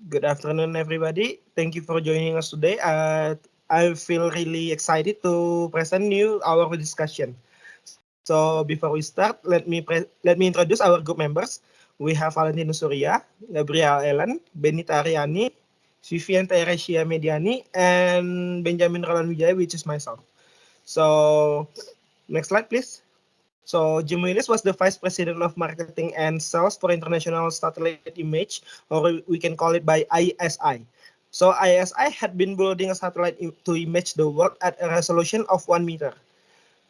Good afternoon, everybody. Thank you for joining us today. I feel really excited to present you our discussion. So before we start, let me introduce our group members. We have Valentino Surya, Gabriel Ellen, Benita Ariani, Vivian Teresia Mediani, and Benjamin Roland Wijaya, which is myself. So next slide, please. So Jim Willis was the vice president of marketing and sales for International Satellite Image, or we can call it by ISI. So ISI had been building a satellite to image the world at a resolution of 1 meter.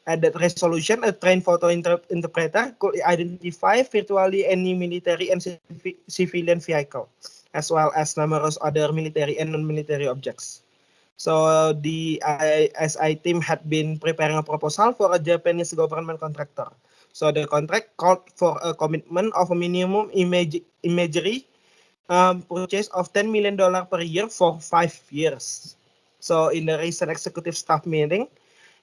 At that resolution, a trained photo interpreter could identify virtually any military and civilian vehicle, as well as numerous other military and non-military objects. So the ISI team had been preparing a proposal for a Japanese government contractor. So the contract called for a commitment of a minimum imagery purchase of $10 million per year for 5 years. So in the recent executive staff meeting,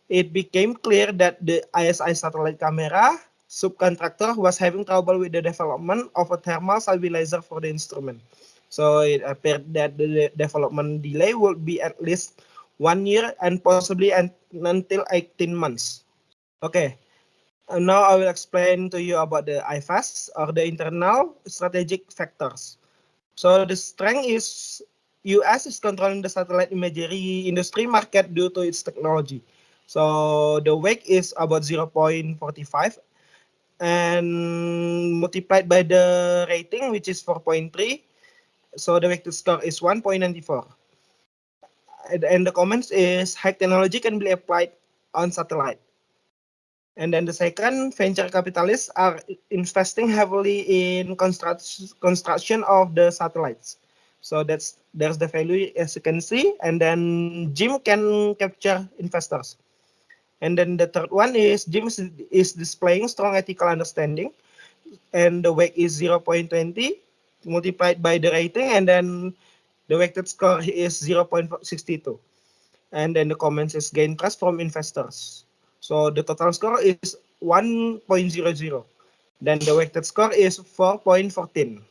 it became clear that the ISI satellite camera subcontractor was having trouble with the development of a thermal stabilizer for the instrument. So it appeared that the development delay would be at least 1 year and possibly until 18 months. Okay, now I will explain to you about the IFAS or the internal strategic factors. So the strength is US is controlling the satellite imagery industry market due to its technology. So the weight is about 0.45 and multiplied by the rating, which is 4.3. So the weighted score is 1.94. And the comments is high technology can be applied on satellite. And then the second, venture capitalists are investing heavily in construction of the satellites. So there's the value as you can see, and then Jim can capture investors. And then the third one is Jim is displaying strong ethical understanding, and the weight is 0.20 multiplied by the rating, and then the weighted score is 0.62. And then the comments is gain trust from investors. So the total score is 1.00. Then the weighted score is 4.14.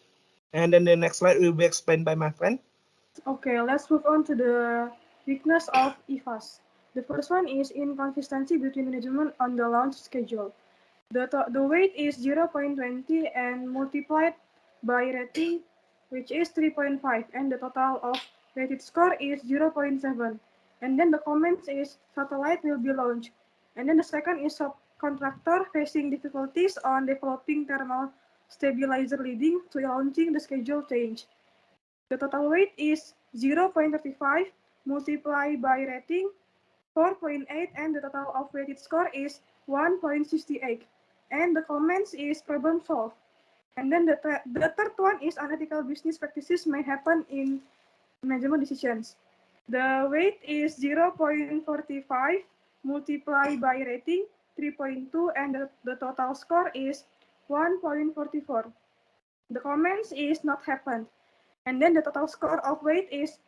And then the next slide will be explained by my friend. Okay, let's move on to the weakness of IFAS. The first one is inconsistency between management on the launch schedule. The weight is 0.20 and multiplied by rating, which is 3.5, and the total of rated score is 0.7. And then the comments is satellite will be launched. And then the second is subcontractor facing difficulties on developing thermal stabilizer leading to launching the schedule change. The total weight is 0.35 multiplied by rating 4.8, and the total of weighted score is 1.68. And the comments is problem solved. And then the third one is unethical business practices may happen in management decisions. The weight is 0.45 multiplied by rating 3.2, and the total score is 1.44. The comments is not happened. And then the total score of weight is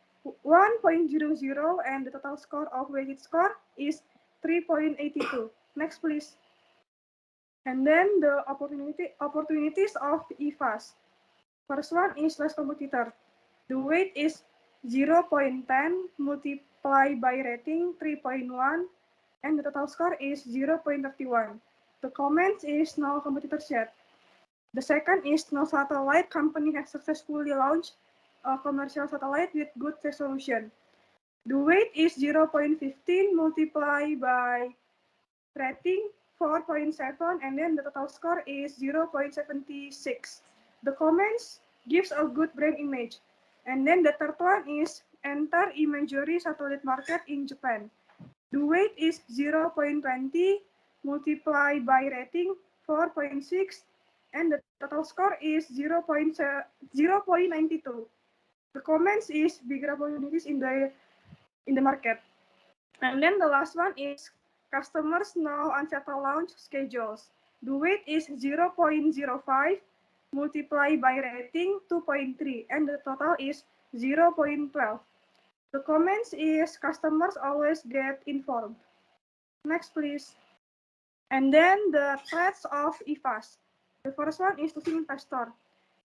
1.00, and the total score of weighted score is 3.82. Next, please. And then the opportunities of IFAS. First one is less competitor. The weight is 0.10 multiplied by rating 3.1, and the total score is 0.31. The comments is no competitors yet. The second is no satellite company has successfully launched a commercial satellite with good resolution. The weight is 0.15 multiplied by rating 4.7, and then the total score is 0.76. The comments gives a good brand image. And then the third one is enter imagery satellite market in Japan. The weight is 0.20 multiplied by rating 4.6, and the total score is 0.92. The comments is bigger opportunities in the market. And then the last one is customers now unsettled launch schedules. The weight is 0.05 multiplied by rating 2.3, and the total is 0.12. The comments is customers always get informed. Next, please. And then the threats of IFAS. The first one is to investor.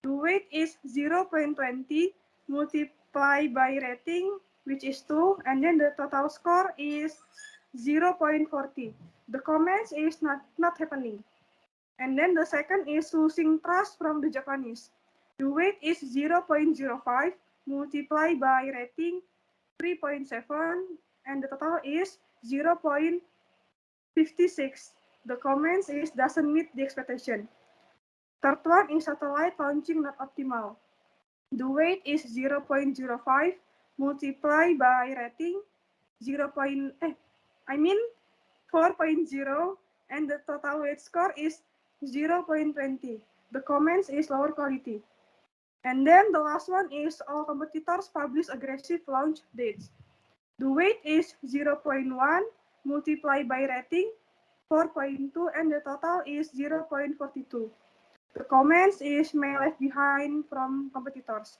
The weight is 0.20 multiply by rating, which is 2, and then the total score is 0.40. The comments is not happening. And then the second is losing trust from the Japanese. The weight is 0.05 multiplied by rating 3.7, and the total is 0.56. The comments is doesn't meet the expectation. Third one is satellite launching not optimal. The weight is 0.05 multiplied by rating 0. I mean 4.0, and the total weight score is 0.20. The comments is lower quality. And then the last one is all competitors publish aggressive launch dates. The weight is 0.1 multiplied by rating 4.2, and the total is 0.42. The comments is may left behind from competitors.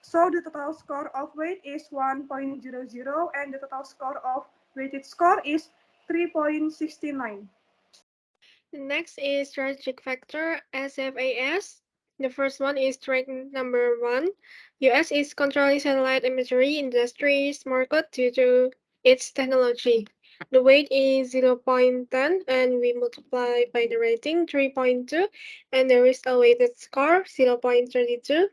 So the total score of weight is 1.00, and the total score of weighted score is 3.69. The next is strategic factor SFAS. The first one is strength number 1. US is controlling satellite imagery industry's market due to its technology. The weight is 0.10 and we multiply by the rating 3.2 and there is a weighted score 0.32.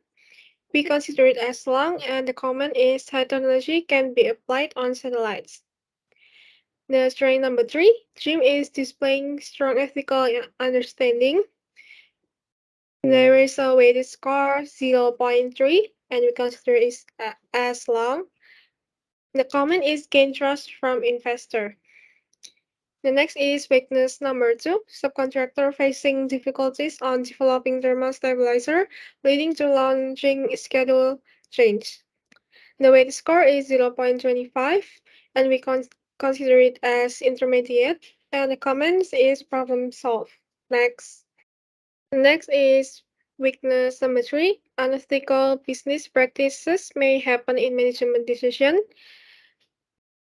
We consider it as long and the comment is high technology can be applied on satellites. The strength number 3, Jim is displaying strong ethical understanding. There is a weighted score 0.3 and we consider it as long. The comment is gain trust from investor. The next is weakness number 2, subcontractor facing difficulties on developing thermal stabilizer, leading to launching schedule change. The weighted score is 0.25 and we consider it as intermediate, and the comments is problem solved. Next. Next is weakness number 3. Unethical business practices may happen in management decision.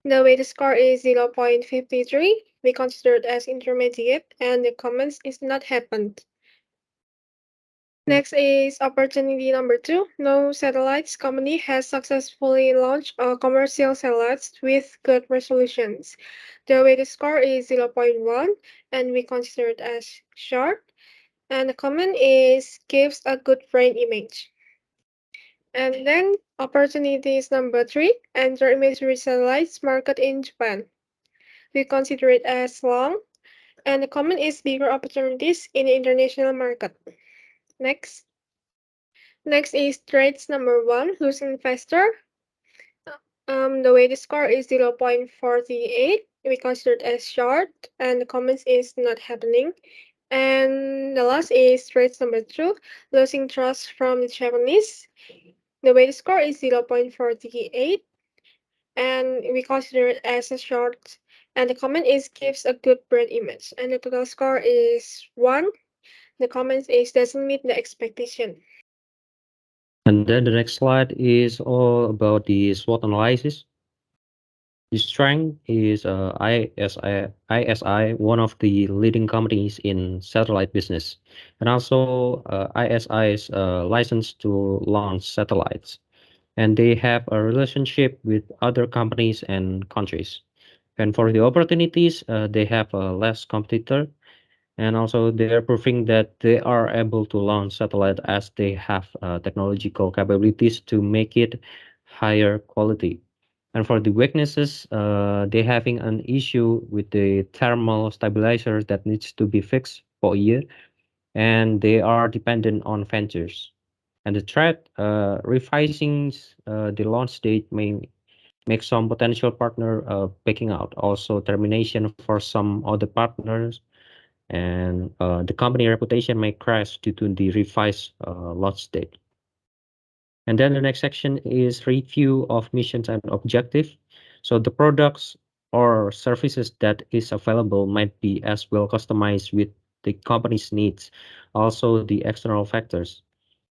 The weighted score is 0.53. We consider it as intermediate, and the comments is not happened. Next is opportunity number 2. No satellites company has successfully launched commercial satellites with good resolutions. The weighted score is 0.1 and we consider it as short. And the comment is gives a good brand image. And then opportunities number 3, enter imagery satellites market in Japan. We consider it as long. And the comment is bigger opportunities in the international market. Next. Next is trades number 1, who's investor. The weighted score is 0.48. We consider it as short, and the comments is not happening. And the last is trades number 2, losing trust from the Japanese. The weighted score is 0.48, and we consider it as a short. And the comment is gives a good brand image, and the total score is 1. The comment is doesn't meet the expectation. And then the next slide is all about the SWOT analysis. The strength is ISI, one of the leading companies in satellite business, and also ISI is licensed to launch satellites, and they have a relationship with other companies and countries. And for the opportunities, they have a less competitor, and also they are proving that they are able to launch satellite as they have technological capabilities to make it higher quality. And for the weaknesses, they having an issue with the thermal stabilizer that needs to be fixed for a year, and they are dependent on vendors. And the threat, revising the launch date may make some potential partner backing out, also termination for some other partners, and the company reputation may crash due to the revised launch date. And then the next section is review of missions and objective. So the products or services that is available might be as well customized with the company's needs, also the external factors.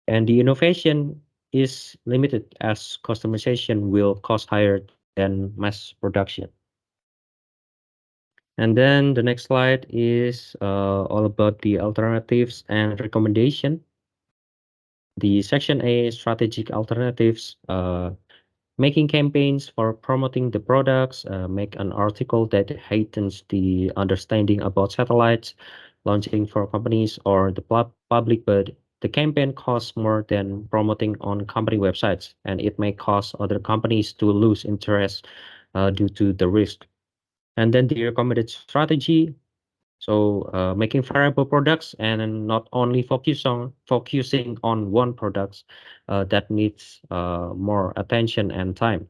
And the innovation is limited as customization will cost higher than mass production. And then the next slide is all about the alternatives and recommendation. The Section A strategic alternatives, making campaigns for promoting the products, make an article that heightens the understanding about satellites, launching for companies or the public, but the campaign costs more than promoting on company websites, and it may cause other companies to lose interest due to the risk. And then the recommended strategy, so making variable products and not only focusing on one product that needs more attention and time.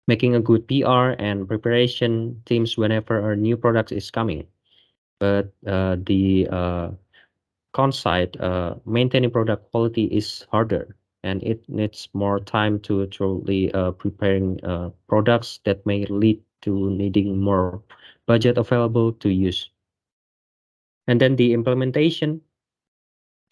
Making a good PR and preparation teams whenever a new product is coming. But the con side, maintaining product quality is harder, and it needs more time to truly preparing products that may lead to needing more budget available to use. And then the implementation,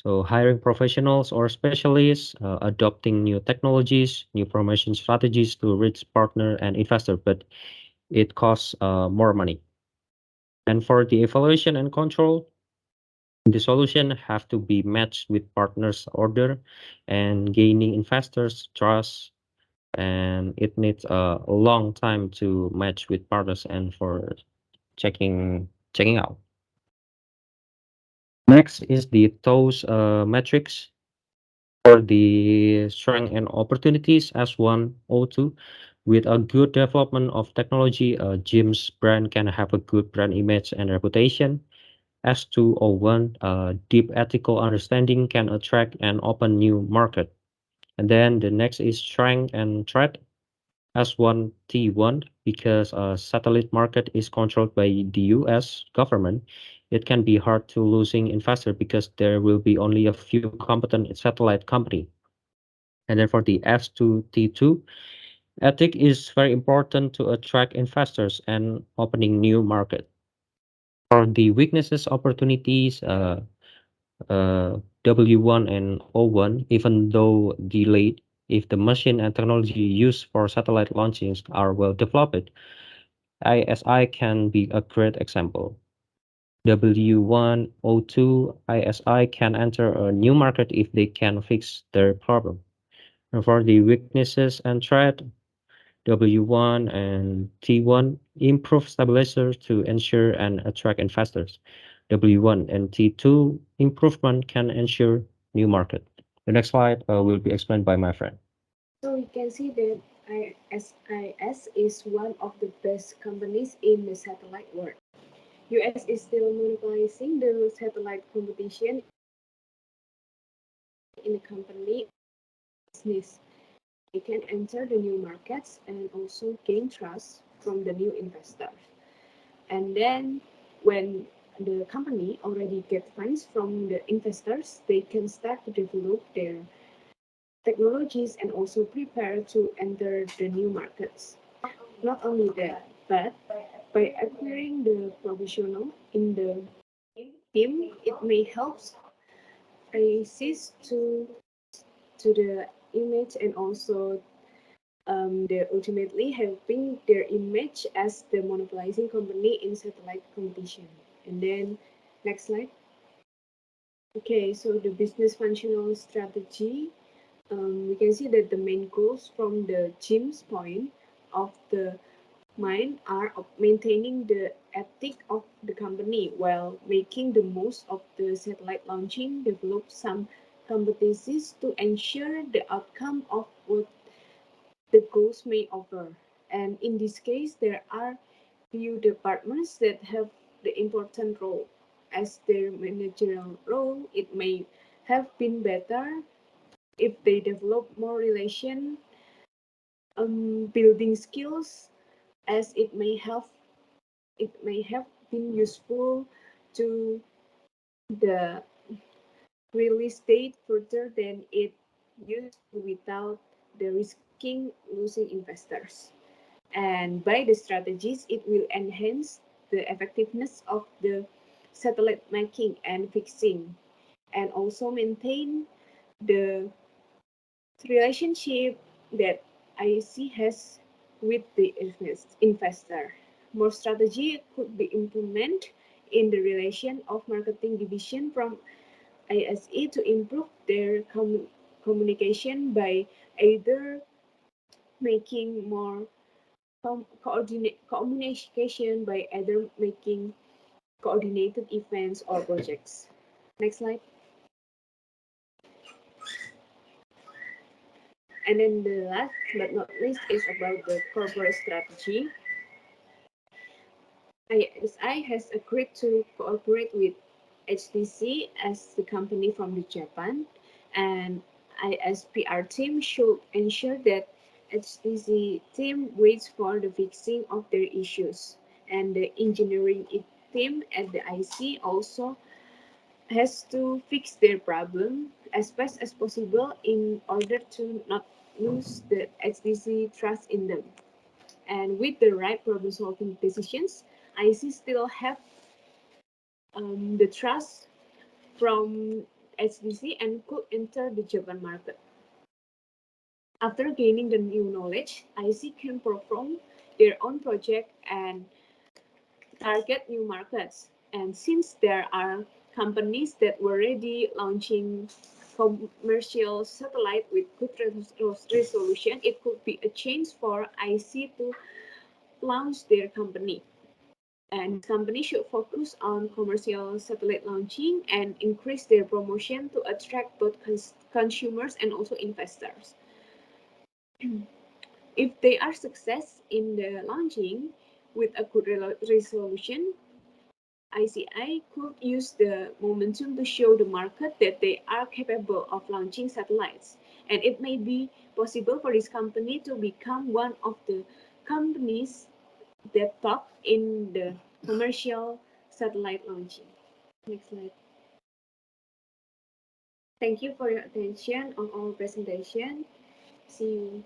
so hiring professionals or specialists, adopting new technologies, new promotion strategies to reach partner and investor, but it costs more money. And for the evaluation and control, the solution have to be matched with partners' order and gaining investors' trust, and it needs a long time to match with partners and for checking out. Next is the TOWS metrics for the strength and opportunities S102. With a good development of technology, GYM's brand can have a good brand image and reputation. S201, deep ethical understanding can attract and open new market. And then the next is strength and threat. S1T1, because satellite market is controlled by the US government, it can be hard to losing investor because there will be only a few competent satellite company. And then for the S2T2, ethic is very important to attract investors and opening new market. For the weaknesses opportunities, W1 and O1, even though delayed, if the machine and technology used for satellite launchings are well developed, ISI can be a great example. W1, O2, ISI can enter a new market if they can fix their problem. And for the weaknesses and threat, W1 and T1 improve stabilizer to ensure and attract investors. W1 and T2 improvement can ensure new market. The next slide will be explained by my friend. So we can see that ISIS is one of the best companies in the satellite world. US is still monopolizing the satellite competition in the company business. They can enter the new markets and also gain trust from the new investors. And then when the company already get funds from the investors, they can start to develop their technologies and also prepare to enter the new markets. Not only that, but by acquiring the professional in the team, it may help ISIS to the image and also they're ultimately helping their image as the monopolizing company in satellite competition. And then next slide. Okay, so the business functional strategy, we can see that the main goals from the GYM's point of the mind are of maintaining the ethic of the company while making the most of the satellite launching, develop some competencies to ensure the outcome of what the goals may offer. And in this case, there are few departments that have the important role. As their managerial role, it may have been better if they develop more relation building skills, as it may have been useful to the real estate further than it used without the risking losing investors. And by the strategies, it will enhance the effectiveness of the satellite making and fixing, and also maintain the relationship that IC has with the investor. More strategy could be implemented in the relation of marketing division from ISE to improve their communication by either making more communication by either making coordinated events or projects. Next slide. And then the last but not least is about the corporate strategy. ISI has agreed to cooperate with HTC as the company from the Japan, and ISPR team should ensure that HTC team waits for the fixing of their issues, and the engineering team at the IC also has to fix their problem as fast as possible in order to not lose the HTC trust in them. And with the right problem solving decisions, IC still have the trust from HTC and could enter the Japan market. After gaining the new knowledge, IC can perform their own project and target new markets. And since there are companies that were already launching commercial satellite with good resolution, it could be a chance for IC to launch their company. And this company should focus on commercial satellite launching and increase their promotion to attract both consumers and also investors. If they are success in the launching with a good resolution, ICI could use the momentum to show the market that they are capable of launching satellites. And it may be possible for this company to become one of the companies that top in the commercial satellite launching. Next slide. Thank you for your attention on our presentation. See you.